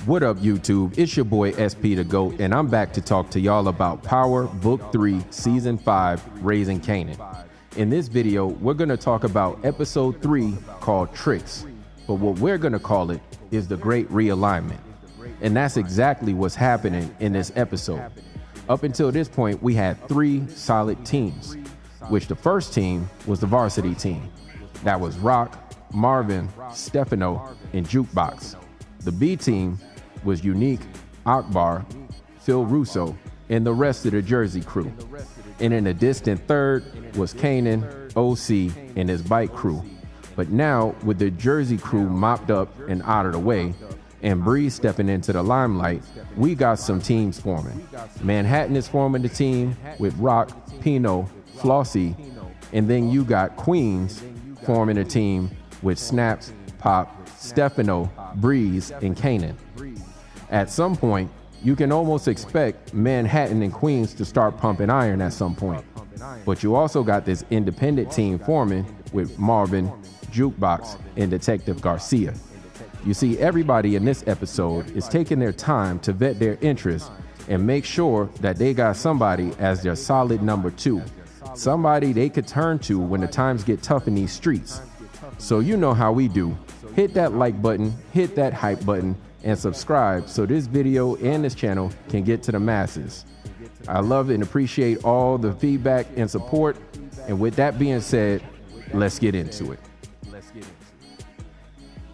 What up, YouTube? It's your boy SP the GOAT, and I'm back to talk to y'all about Power Book 3, Season 5, Raising Kanan. In this video, we're going to talk about Episode 3 called Tricks, but what we're going to call it is the Great Realignment. And that's exactly what's happening in this episode. Up until this point, we had 3 solid teams, which the first team was the varsity team. That was Rock, Marvin, Stefano, and Jukebox. The B team was Unique, Akbar, Phil Russo, and the rest of the Jersey crew. And in a distant third was Kanan, OC, and his bike crew. But now, with the Jersey crew mopped up and out of the way, and Breeze stepping into the limelight, we got some teams forming. Manhattan is forming the team with Rock, Pino, Flossie, and then you got Queens forming a team with Snaps, Pop, Stefano, Breeze, and Kanan. At some point, you can almost expect Manhattan and Queens to start pumping iron at some point. But you also got this independent team forming with Marvin, Jukebox, and Detective Garcia. You see, everybody in this episode is taking their time to vet their interests and make sure that they got somebody as their solid number 2. Somebody they could turn to when the times get tough in these streets. So you know how we do. Hit that like button, hit that hype button, and subscribe so this video and this channel can get to the masses. I love and appreciate all the feedback and support. And with that being said, let's get into it.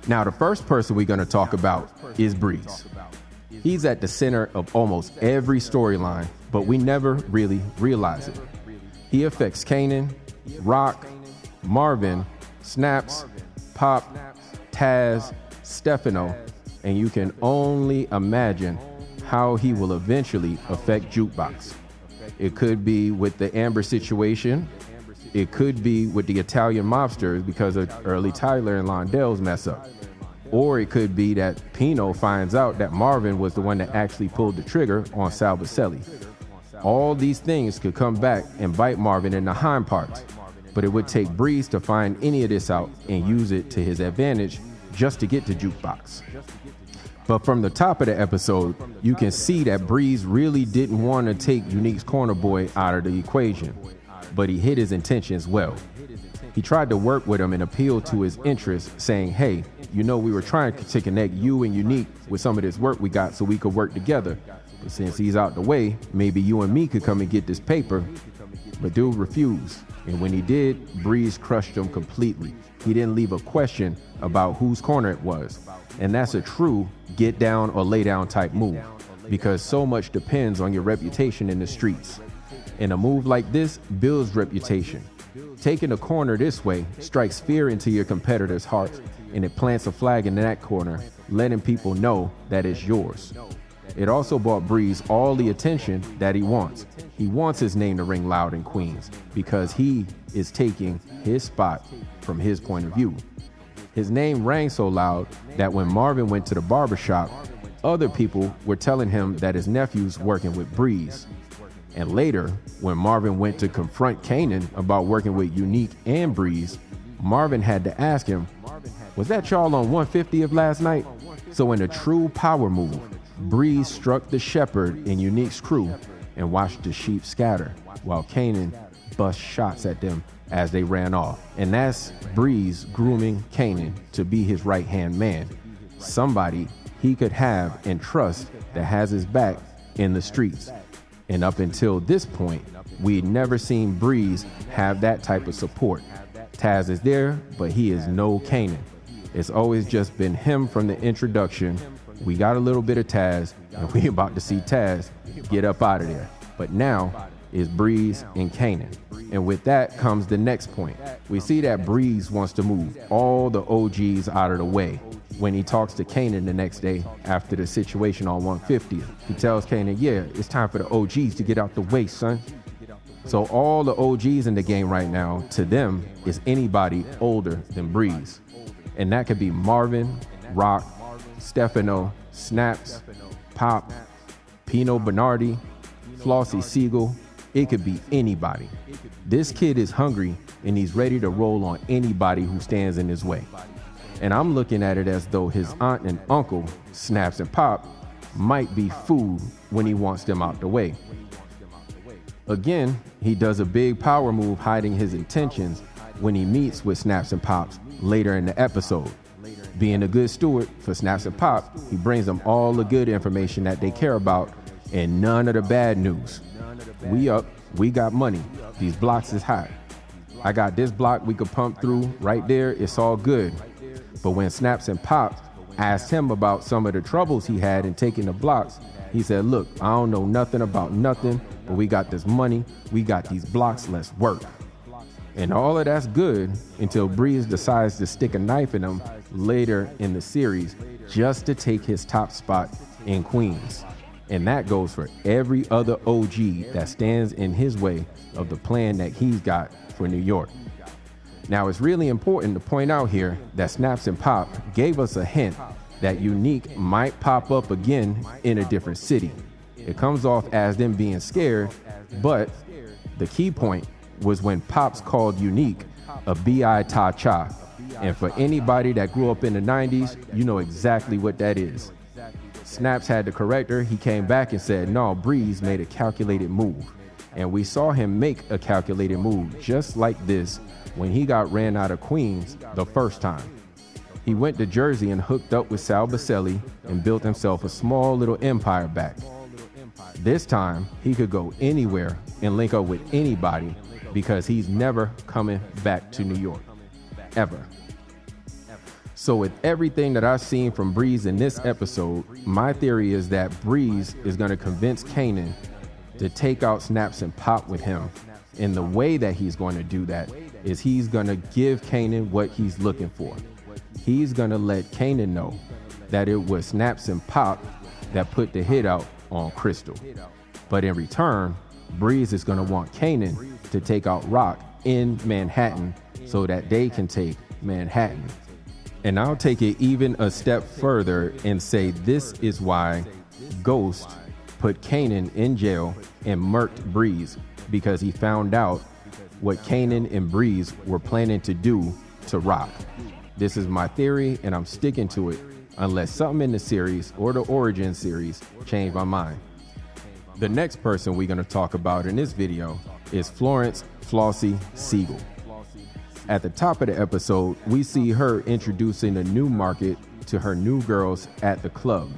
Now, the first person we're going to talk about is Breeze. He's at the center of almost every storyline, but we never really realize it. He affects Kanan, Rock, Marvin, Snaps, Pop, Taz, Stefano, and you can only imagine how he will eventually affect Jukebox. It could be with the Amber situation. It could be with the Italian mobsters because of early Tyler and Londell's mess up. Or it could be that Pino finds out that Marvin was the one that actually pulled the trigger on Salvacelli. All these things could come back and bite Marvin in the hind parts, but it would take Breeze to find any of this out and use it to his advantage just to get to Jukebox. But from the top of the episode, you can see that Breeze really didn't want to take Unique's corner boy out of the equation, but he hid his intentions well. He tried to work with him and appeal to his interests, saying, hey, you know, we were trying to connect you and Unique with some of this work we got so we could work together. But since he's out the way, maybe you and me could come and get this paper. But dude refused. And when he did, Breeze crushed him completely. He didn't leave a question about whose corner it was. And that's a true get down or lay down type move, because so much depends on your reputation in the streets. And a move like this builds reputation. Taking a corner this way strikes fear into your competitor's heart, and it plants a flag in that corner, letting people know that it's yours. It also brought Breeze all the attention that he wants. He wants his name to ring loud in Queens because he is taking his spot from his point of view. His name rang so loud that when Marvin went to the barbershop, other people were telling him that his nephew's working with Breeze. And later, when Marvin went to confront Kanan about working with Unique and Breeze, Marvin had to ask him, was that y'all on 150th last night? So in a true power move, Breeze struck the shepherd in Unique's crew and watched the sheep scatter while Kanan bust shots at them as they ran off. And that's Breeze grooming Kanan to be his right-hand man, somebody he could have and trust that has his back in the streets. And up until this point, we'd never seen Breeze have that type of support. Taz is there, but he is no Kanan. It's always just been him from the introduction. We got a little bit of Taz, and we about to see Taz get up out of there. But now is Breeze and Kanan. And with that comes the next point. We see that Breeze wants to move all the OGs out of the way. When he talks to Kanan the next day after the situation on 150th, he tells Kanan, yeah, it's time for the OGs to get out the way, son. So all the OGs in the game right now, to them, is anybody older than Breeze. And that could be Marvin, Rock, Stefano, Snaps, Pop, Pino Bernardi, Flossie Siegel. It could be anybody. This kid is hungry and he's ready to roll on anybody who stands in his way. And I'm looking at it as though his aunt and uncle, Snaps and Pop, might be food when he wants them out the way. Again, he does a big power move hiding his intentions when he meets with Snaps and Pops later in the episode. Being a good steward for Snaps and Pop, he brings them all the good information that they care about and none of the bad news. We up, we got money. These blocks is hot. I got this block we could pump through right there. It's all good. But when Snaps and Pops asked him about some of the troubles he had in taking the blocks, he said, look, I don't know nothing about nothing, but we got this money. We got these blocks. Let's work. And all of that's good until Breeze decides to stick a knife in him later in the series just to take his top spot in Queens. And that goes for every other OG that stands in his way of the plan that he's got for New York. Now, it's really important to point out here that Snaps and Pop gave us a hint that Unique might pop up again in a different city. It comes off as them being scared, but the key point was when Pops called Unique a B.I. Ta Cha. And for anybody that grew up in the 90s, you know exactly what that is. Snaps had to correct her. He came back and said, no, Breeze made a calculated move. And we saw him make a calculated move just like this when he got ran out of Queens the first time. He went to Jersey and hooked up with Sal Baselli and built himself a small little empire back. This time, he could go anywhere and link up with anybody because he's never coming back to New York, ever. So with everything that I've seen from Breeze in this episode, my theory is that Breeze is going to convince Kanan to take out Snaps and Pop with him. And the way that he's going to do that is he's going to give Kanan what he's looking for. He's going to let Kanan know that it was Snaps and Pop that put the hit out on Crystal. But in return, Breeze is going to want Kanan to take out Rock in Manhattan so that they can take Manhattan. And I'll take it even a step further and say this is why Ghost put Kanan in jail and murked Breeze, because he found out what Kanan and Breeze were planning to do to Rock. This is my theory, and I'm sticking to it unless something in the series or the origin series change my mind. The next person we're going to talk about in this video is Florence Flossie Siegel. At the top of the episode, we see her introducing a new market to her new girls at the club.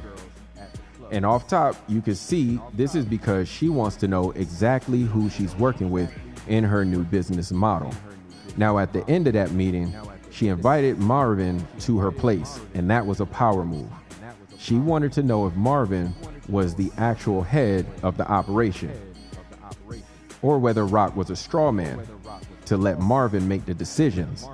And off top, you can see this is because she wants to know exactly who she's working with in her new business model. Now, at the end of that meeting, she invited Marvin to her place, and that was a power move. She wanted to know if Marvin was the actual head of the operation, or whether Rock was a straw man to let Marvin make the decisions.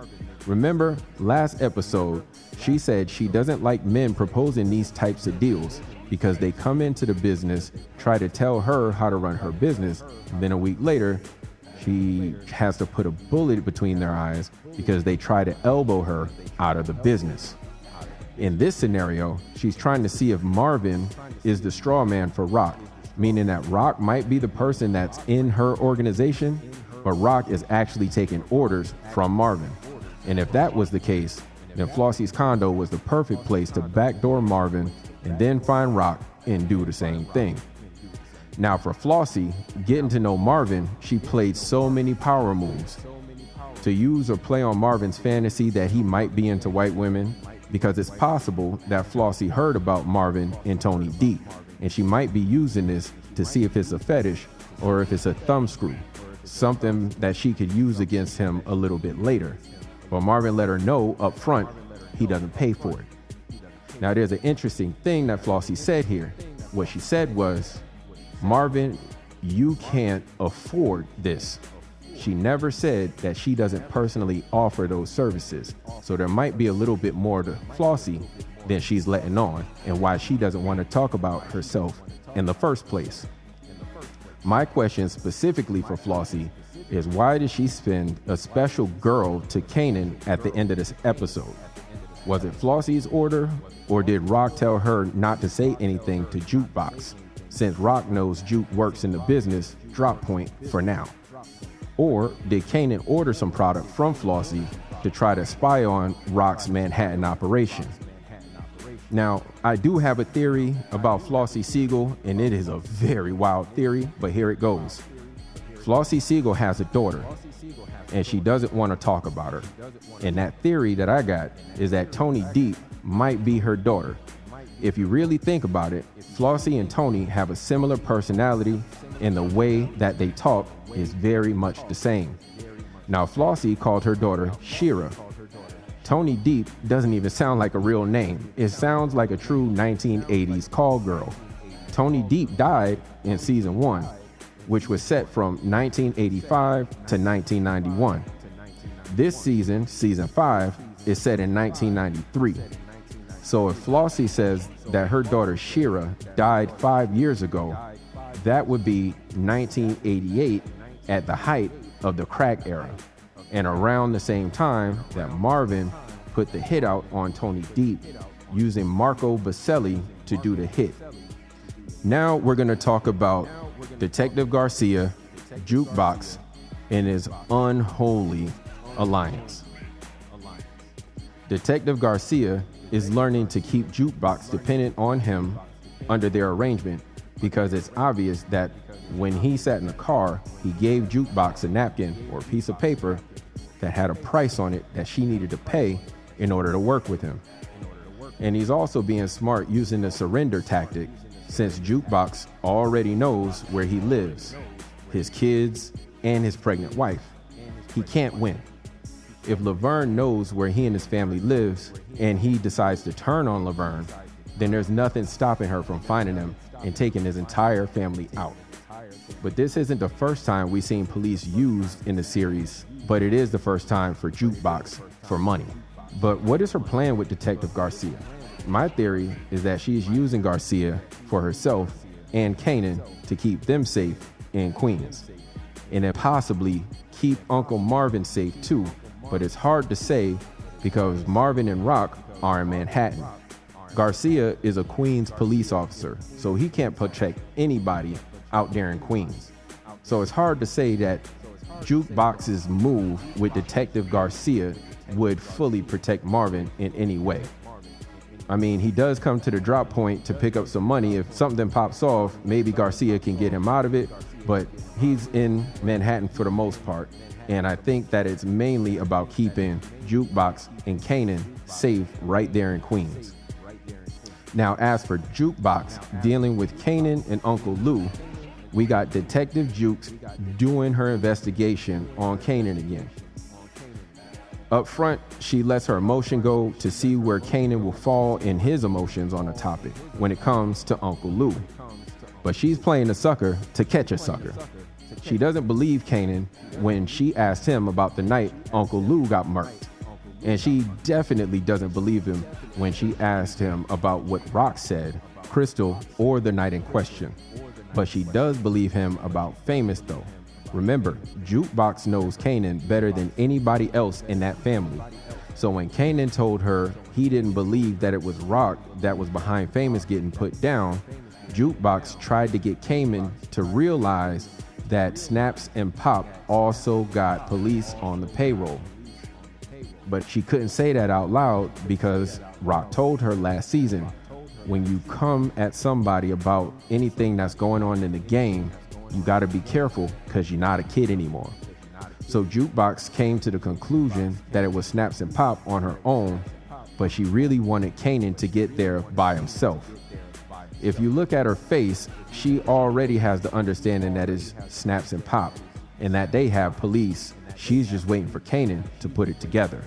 Remember, last episode, she said she doesn't like men proposing these types of deals because they come into the business, try to tell her how to run her business, and then a week later, she has to put a bullet between their eyes because they try to elbow her out of the business. In this scenario, she's trying to see if Marvin is the straw man for Rock, meaning that Rock might be the person that's in her organization, but Rock is actually taking orders from Marvin. And if that was the case, then Flossie's condo was the perfect place to backdoor Marvin and then find Rock and do the same thing. Now for Flossie, getting to know Marvin, she played so many power moves to use or play on Marvin's fantasy that he might be into white women, because it's possible that Flossie heard about Marvin and Tony D, and she might be using this to see if it's a fetish or if it's a thumbscrew, something that she could use against him a little bit later. But Marvin let her know up front he doesn't pay for it. Now there's an interesting thing that Flossie said here. What she said was, Marvin, you can't afford this. She never said that she doesn't personally offer those services. So there might be a little bit more to Flossie than she's letting on, and why she doesn't want to talk about herself in the first place. My question specifically for Flossie is, why did she send a special girl to Kanan at the end of this episode? Was it Flossie's order, or did Rock tell her not to say anything to Jukebox, since Rock knows Juke works in the business drop point for now? Or did Kanan order some product from Flossie to try to spy on Rock's Manhattan operation. Now, I do have a theory about Flossie Siegel, and it is a very wild theory, but here it goes. Flossie Siegel has a daughter, and she doesn't want to talk about her. And that theory that I got is that Tony Deep might be her daughter. If you really think about it, Flossie and Tony have a similar personality, and the way that they talk is very much the same. Now, Flossie called her daughter Shira. Tony Deep doesn't even sound like a real name. It sounds like a true 1980s call girl. Tony Deep died in season 1, which was set from 1985 to 1991. This season, season 5, is set in 1993. So if Flossie says that her daughter Shira died 5 years ago, that would be 1988 at the height of the crack era, and around the same time that Marvin put the hit out on Tony Deep using Marco Baselli to do the hit. Now we're going to talk about Detective Garcia, Jukebox, and his unholy alliance. Detective Garcia is learning to keep Jukebox dependent on him under their arrangement, because it's obvious that when he sat in the car, he gave Jukebox a napkin or a piece of paper that had a price on it that she needed to pay in order to work with him. And he's also being smart using the surrender tactic, since Jukebox already knows where he lives, his kids, and his pregnant wife. He can't win. If Laverne knows where he and his family lives and he decides to turn on Laverne, then there's nothing stopping her from finding him and taking his entire family out. But this isn't the first time we've seen police used in the series, but it is the first time for Jukebox for money. But what is her plan with Detective Garcia? My theory is that she's using Garcia for herself and Kanan to keep them safe in Queens, and then possibly keep Uncle Marvin safe too, but it's hard to say because Marvin and Rock are in Manhattan. Garcia is a Queens police officer, so he can't protect anybody out there in Queens. So it's hard to say that Jukebox's move with Detective Garcia would fully protect Marvin in any way. I mean, he does come to the drop point to pick up some money. If something pops off, maybe Garcia can get him out of it, but he's in Manhattan for the most part. And I think that it's mainly about keeping Jukebox and Kanan safe right there in Queens. Now, as for Jukebox dealing with Kanan and Uncle Lou, we got Detective Jukes doing her investigation on Kanan again. Up front, she lets her emotion go to see where Kanan will fall in his emotions on the topic when it comes to Uncle Lou. But she's playing a sucker to catch a sucker. She doesn't believe Kanan when she asked him about the night Uncle Lou got murked. And she definitely doesn't believe him when she asked him about what Rock said, Crystal, or the night in question. But she does believe him about Famous though. Remember, Jukebox knows Kanan better than anybody else in that family. So when Kanan told her he didn't believe that it was Rock that was behind Famous getting put down, Jukebox tried to get Kanan to realize that Snaps and Pop also got police on the payroll. But she couldn't say that out loud because Rock told her last season, when you come at somebody about anything that's going on in the game, you got to be careful because you're not a kid anymore. So Jukebox came to the conclusion that it was Snaps and Pop on her own, but she really wanted Kanan to get there by himself. If you look at her face, she already has the understanding that it's Snaps and Pop and that they have police. She's just waiting for Kanan to put it together.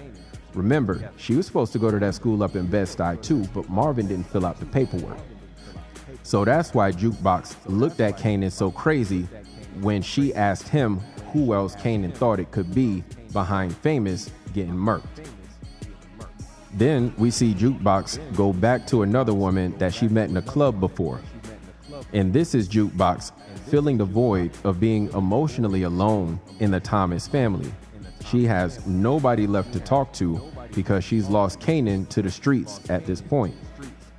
Remember, she was supposed to go to that school up in Bed-Stuy too, but Marvin didn't fill out the paperwork. So that's why Jukebox looked at Kanan so crazy when she asked him who else Kanan thought it could be behind Famous getting murked. Then we see Jukebox go back to another woman that she met in a club before. And this is Jukebox filling the void of being emotionally alone in the Thomas family. She has nobody left to talk to because she's lost Kanan to the streets at this point.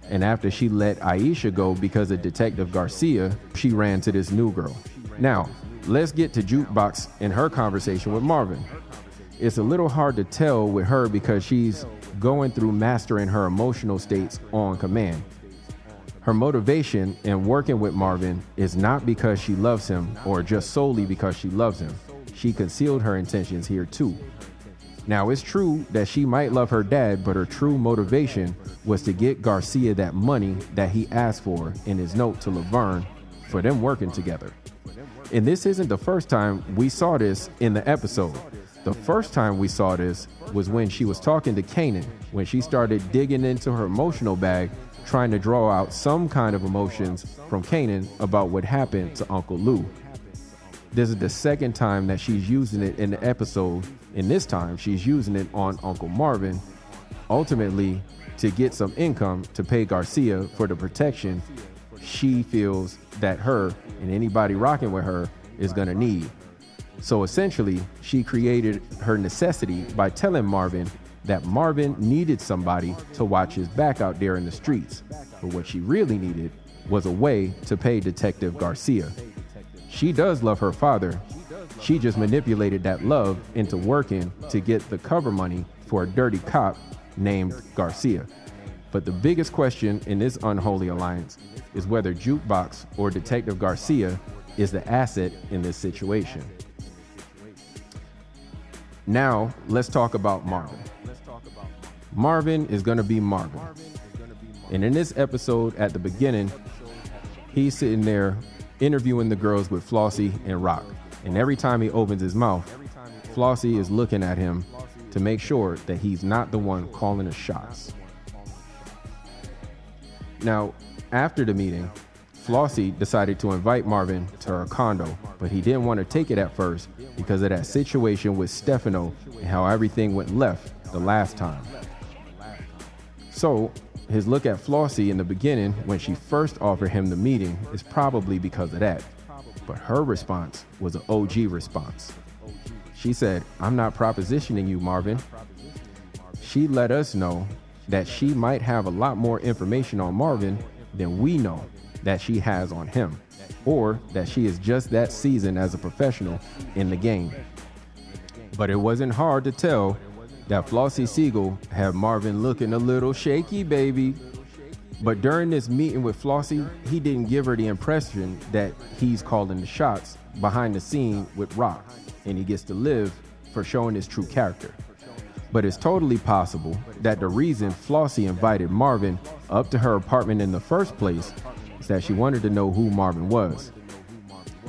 And after she let Aisha go because of Detective Garcia, she ran to this new girl. Now, let's get to Jukebox and her conversation with Marvin. it's a little hard to tell with her because she's going through mastering her emotional states on command. Her motivation in working with Marvin is not because she loves him or just solely because she loves him. She concealed her intentions here too. Now, it's true that she might love her dad, but her true motivation was to get Garcia that money that he asked for in his note to Laverne for them working together. And this isn't the first time we saw this in the episode. The first time we saw this was when she was talking to Kanan, when she started digging into her emotional bag, trying to draw out some kind of emotions from Kanan about what happened to Uncle Lou. This is the second time that she's using it in the episode, and this time she's using it on Uncle Marvin, ultimately to get some income to pay Garcia for the protection she feels that her and anybody rocking with her is going to need. So essentially, she created her necessity by telling Marvin that Marvin needed somebody to watch his back out there in the streets. But what she really needed was a way to pay Detective Garcia. She does love her father. She just manipulated that love into working to get the cover money for a dirty cop named Garcia. But the biggest question in this unholy alliance is whether Jukebox or Detective Garcia is the asset in this situation. Now, let's talk about Marvin. Marvin is going to be Marvin. And in this episode, at the beginning, he's sitting there interviewing the girls with Flossie and Rock. And every time he opens his mouth, Flossie is looking at him to make sure that he's not the one calling the shots. Now, after the meeting, Flossie decided to invite Marvin to her condo, but he didn't want to take it at first because of that situation with Stefano and how everything went left the last time. So, his look at Flossie in the beginning when she first offered him the meeting is probably because of that. But her response was an OG response. She said, "I'm not propositioning you, Marvin." She let us know that she might have a lot more information on Marvin than we know that she has on him, or that she is just that seasoned as a professional in the game. But it wasn't hard to tell that Flossie Siegel had Marvin looking a little shaky, baby. But during this meeting with Flossie, he didn't give her the impression that he's calling the shots behind the scene with Rock, and he gets to live for showing his true character. But it's totally possible that the reason Flossie invited Marvin up to her apartment in the first place is that she wanted to know who Marvin was.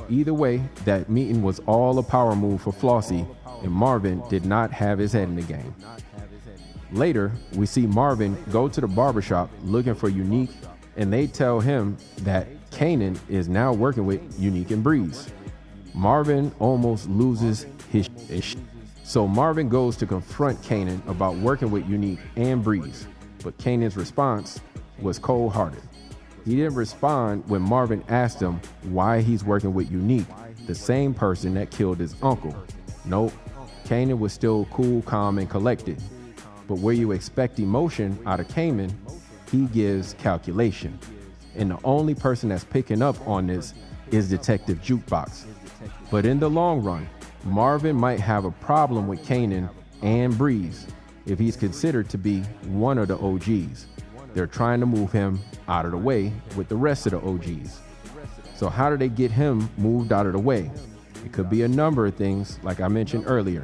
Either way, that meeting was all a power move for Flossie, and Marvin did not have his head in the game. Later, we see Marvin go to the barbershop looking for Unique, and they tell him that Kanan is now working with Unique and Breeze. Marvin almost loses his shit. So Marvin goes to confront Kanan about working with Unique and Breeze, but Kanan's response was cold-hearted. He didn't respond when Marvin asked him why he's working with Unique, the same person that killed his uncle. Nope, Kanan was still cool, calm, and collected. But where you expect emotion out of Kanan, he gives calculation. And the only person that's picking up on this is Detective Jukebox. But in the long run, Marvin might have a problem with Kanan and Breeze if he's considered to be one of the OGs. They're trying to move him out of the way with the rest of the OGs. So how do they get him moved out of the way? It could be a number of things, like I mentioned earlier.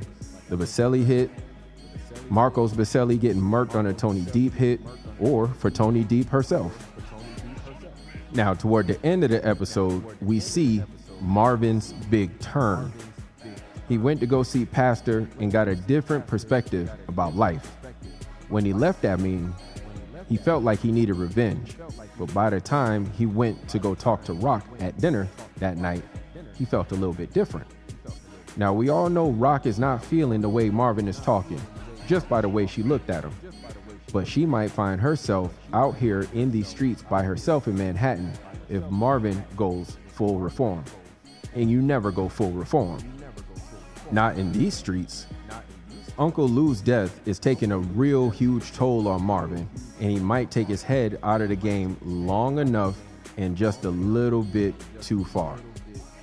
The Baselli hit, Marcos Baselli getting murked on a Tony Deep hit, or for Tony Deep herself. Now, toward the end of the episode, we see Marvin's big turn. He went to go see Pastor and got a different perspective about life. When he left that meeting, he felt like he needed revenge. But by the time he went to go talk to Rock at dinner that night, he felt a little bit different. Now, we all know Rock is not feeling the way Marvin is talking, just by the way she looked at him. But she might find herself out here in these streets by herself in Manhattan if Marvin goes full reform. And you never go full reform. Not in these streets. Uncle Lou's death is taking a real huge toll on Marvin, and he might take his head out of the game long enough and just a little bit too far.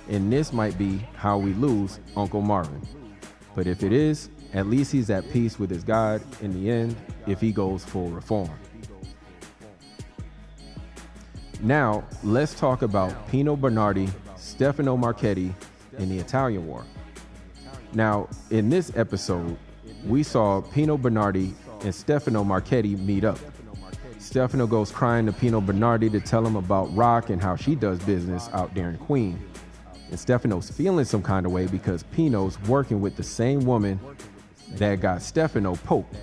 And this might be how we lose Uncle Marvin. But if it is, at least he's at peace with his God in the end if he goes full reform. Now, let's talk about Pino Bernardi, Stefano Marchetti, and the Italian War. Now, in this episode, we saw Pino Bernardi and Stefano Marchetti meet up. Stefano goes crying to Pino Bernardi to tell him about Rock and how she does business out there in Queen. And Stefano's feeling some kind of way because Pino's working with the same woman that got Stefano poked.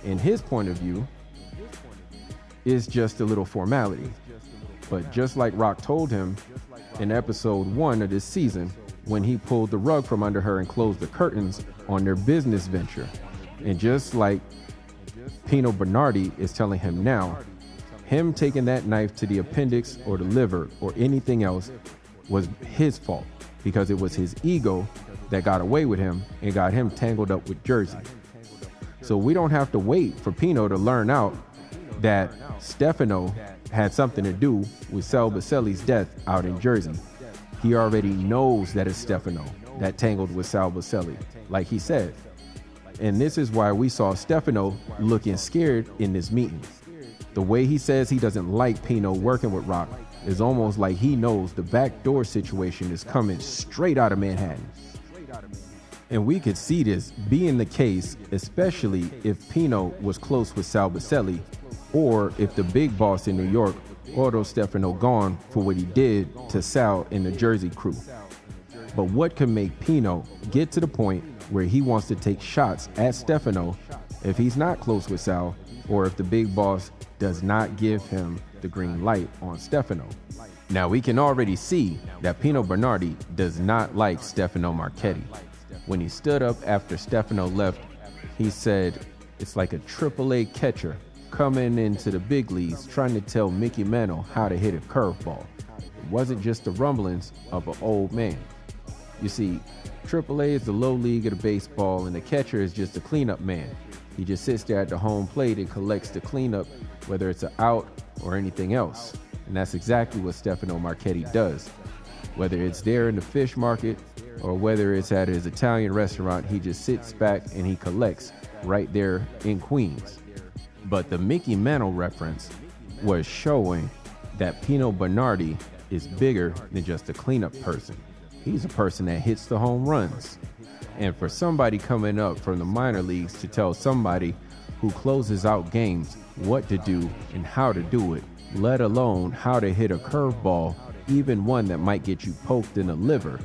In his point of view, it's just a little formality. But just like Rock told him in episode 1 of this season, when he pulled the rug from under her and closed the curtains on their business venture. And just like Pino Bernardi is telling him now, him taking that knife to the appendix or the liver or anything else was his fault because it was his ego that got away with him and got him tangled up with Jersey. So we don't have to wait for Pino to learn out that Stefano had something to do with Sal Baselli's death out in Jersey. He already knows that it's Stefano that tangled with Sal Baselli, like he said. And this is why we saw Stefano looking scared in this meeting. The way he says he doesn't like Pino working with Rock is almost like he knows the backdoor situation is coming straight out of Manhattan. And we could see this being the case, especially if Pino was close with Sal Baselli, or if the big boss in New York ordered Stefano gone for what he did to Sal and the Jersey crew. But what could make Pino get to the point where he wants to take shots at Stefano if he's not close with Sal, or if the big boss does not give him the green light on Stefano? Now we can already see that Pino Bernardi does not like Stefano Marchetti. When he stood up after Stefano left, he said, "It's like a AAA catcher coming into the big leagues trying to tell Mickey Mantle how to hit a curveball. It wasn't just the rumblings of an old man." You see, AAA is the low league of the baseball, and the catcher is just a cleanup man. He just sits there at the home plate and collects the cleanup, whether it's an out or anything else. And that's exactly what Stefano Marchetti does. Whether it's there in the fish market or whether it's at his Italian restaurant, he just sits back and he collects right there in Queens. But the Mickey Mantle reference was showing that Pino Bernardi is bigger than just a cleanup person. He's a person that hits the home runs. And for somebody coming up from the minor leagues to tell somebody who closes out games what to do and how to do it, let alone how to hit a curveball, even one that might get you poked in the liver,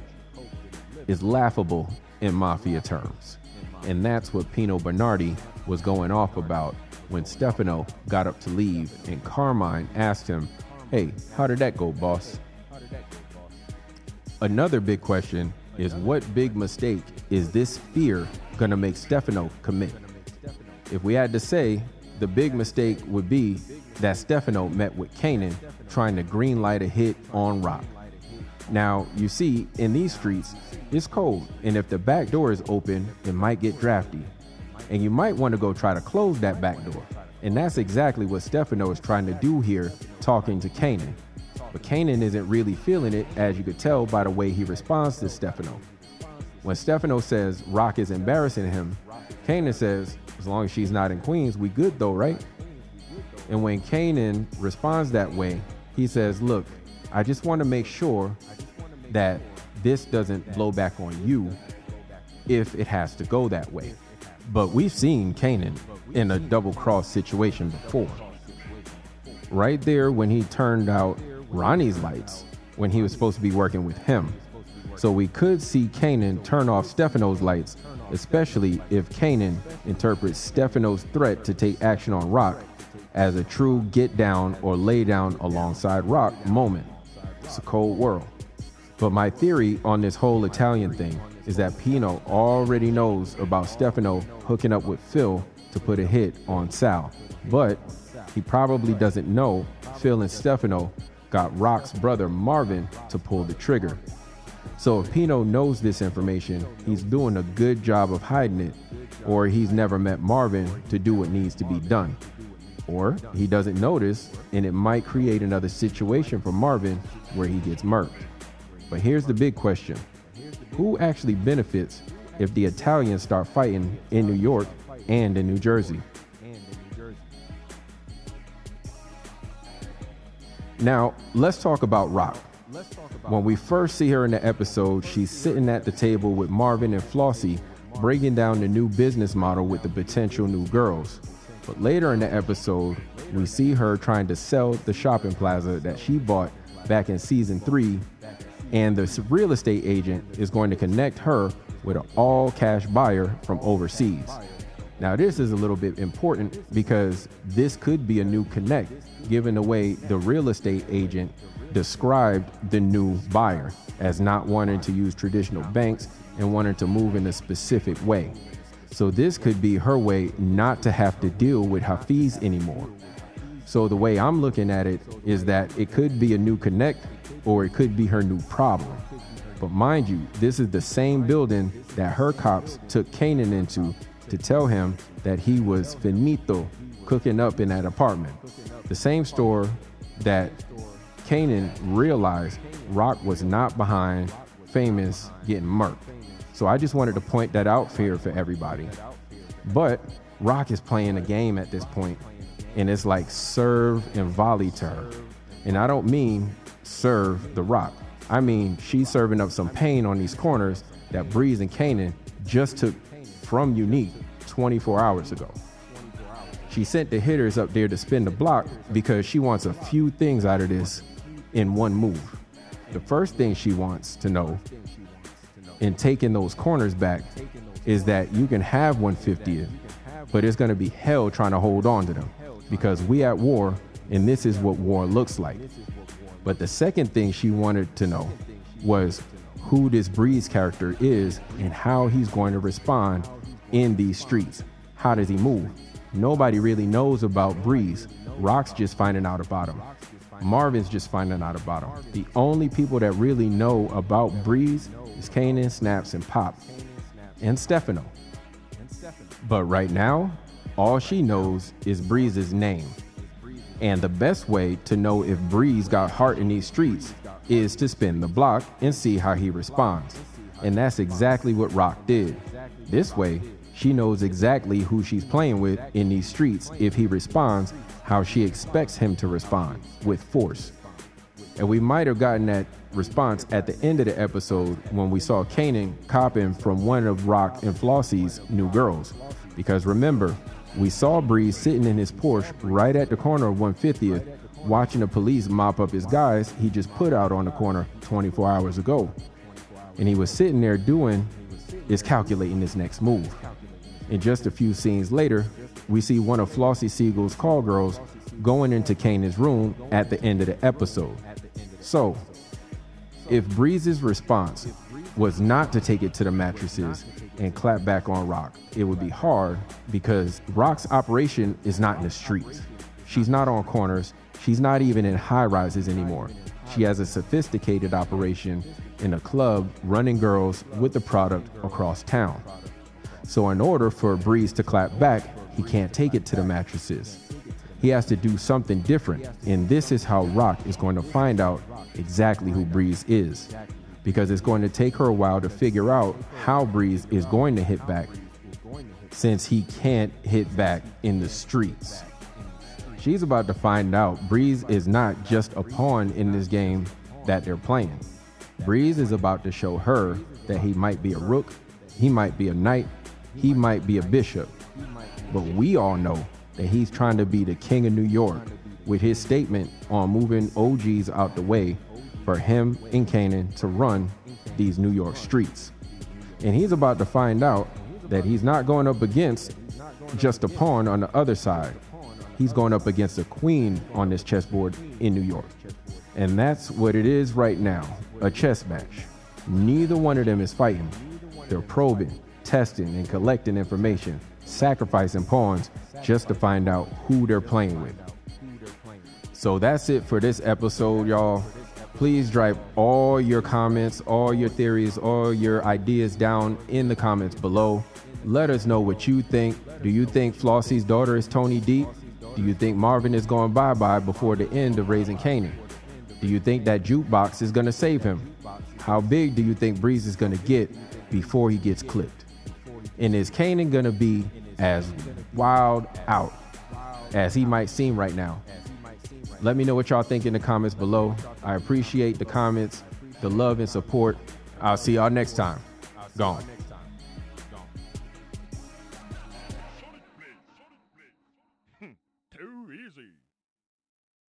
is laughable in mafia terms. And that's what Pino Bernardi was going off about when Stefano got up to leave and Carmine asked him, "Hey, how did that go, boss?" Another big question is, what big mistake is this fear gonna make Stefano commit? If we had to say, the big mistake would be that Stefano met with Kanan trying to green light a hit on Rock. Now, you see, in these streets, it's cold, and if the back door is open, it might get drafty. And you might want to go try to close that back door. And that's exactly what Stefano is trying to do here, talking to Kanan. But Kanan isn't really feeling it, as you could tell by the way he responds to Stefano. When Stefano says Rock is embarrassing him, Kanan says, "As long as she's not in Queens, we good though, right?" And when Kanan responds that way, he says, "Look, I just want to make sure that this doesn't blow back on you if it has to go that way." But we've seen Kanan in a double-cross situation before. Right there when he turned out Ronnie's lights when he was supposed to be working with him. So we could see Kanan turn off Stefano's lights, especially if Kanan interprets Stefano's threat to take action on Rock as a true get down or lay down alongside Rock moment. It's a cold world. But my theory on this whole Italian thing is that Pino already knows about Stefano hooking up with Phil to put a hit on Sal. But he probably doesn't know Phil and Stefano got Rock's brother Marvin to pull the trigger. So if Pino knows this information, he's doing a good job of hiding it, or he's never met Marvin to do what needs to be done. Or he doesn't notice, and it might create another situation for Marvin where he gets murked. But here's the big question. Who actually benefits if the Italians start fighting in New York and in New Jersey. Now, let's talk about Rock. When we first see her in the episode, she's sitting at the table with Marvin and Flossie, breaking down the new business model with the potential new girls. But later in the episode, we see her trying to sell the shopping plaza that she bought back in season 3, and the real estate agent is going to connect her with an all-cash buyer from overseas. Now, this is a little bit important because this could be a new connect, given the way the real estate agent described the new buyer as not wanting to use traditional banks and wanting to move in a specific way. So this could be her way not to have to deal with Hafiz anymore. So the way I'm looking at it is that it could be a new connect or it could be her new problem. But mind you, this is the same building that her cops took Kanan into to tell him that he was finito cooking up in that apartment. The same store that Kanan realized Rock was not behind Famous getting murked. So I just wanted to point that out here for everybody. But Rock is playing a game at this point, and it's like serve and volley to her. And I don't mean serve the Rock. I mean she's serving up some pain on these corners that Breeze and Kanan just took from Unique 24 hours ago. She sent the hitters up there to spin the block because she wants a few things out of this in one move. The first thing she wants to know in taking those corners back is that you can have 150th, but it's going to be hell trying to hold on to them because we at war, and this is what war looks like. But the second thing she wanted to know was who this Breeze character is and how he's going to respond in these streets. How does he move? Nobody really knows about Breeze. Rock's just finding out about him. Marvin's just finding out about him. The only people that really know about Breeze is Kanan, Snaps, and Pop, and Stefano. But right now, all she knows is Breeze's name. And the best way to know if Breeze got heart in these streets is to spin the block and see how he responds. And that's exactly what Rock did. This way, she knows exactly who she's playing with in these streets if he responds how she expects him to respond, with force. And we might have gotten that response at the end of the episode when we saw Kanan copping from one of Rock and Flossie's new girls. Because remember, we saw Breeze sitting in his Porsche right at the corner of 150th, watching the police mop up his guys he just put out on the corner 24 hours ago. And he was sitting there calculating his next move. And just a few scenes later, we see one of Flossie Siegel's call girls going into Kanan's room at the end of the episode. So, if Breeze's response was not to take it to the mattresses and clap back on Rock, it would be hard because Rock's operation is not in the streets. She's not on corners. She's not even in high rises anymore. She has a sophisticated operation in a club running girls with the product across town. So in order for Breeze to clap back, he can't take it to the mattresses. He has to do something different, and this is how Rock is going to find out exactly who Breeze is, because it's going to take her a while to figure out how Breeze is going to hit back, since he can't hit back in the streets. She's about to find out Breeze is not just a pawn in this game that they're playing. Breeze is about to show her that he might be a rook, he might be a knight, he might be a bishop, but we all know that he's trying to be the king of New York with his statement on moving OGs out the way for him and Kanan to run these New York streets. And he's about to find out that he's not going up against just a pawn on the other side. He's going up against a queen on this chessboard in New York. And that's what it is right now, a chess match. Neither one of them is fighting. They're probing, testing, and collecting information, sacrificing pawns just to find out who they're playing with. So that's it for this episode, y'all. Please drop all your comments, all your theories, all your ideas down in the comments below. Let us know what you think. Do you think Flossie's daughter is Tony Deep? Do you think Marvin is going bye-bye before the end of Raising Kanan? Do you think that jukebox is going to save him? How big do you think Breeze is going to get before he gets clipped? And is Kanan going to be as wild out as he might seem right now? Let me know what y'all think in the comments below. I appreciate the comments, the love and support. I'll see y'all next time. Gone. Too easy.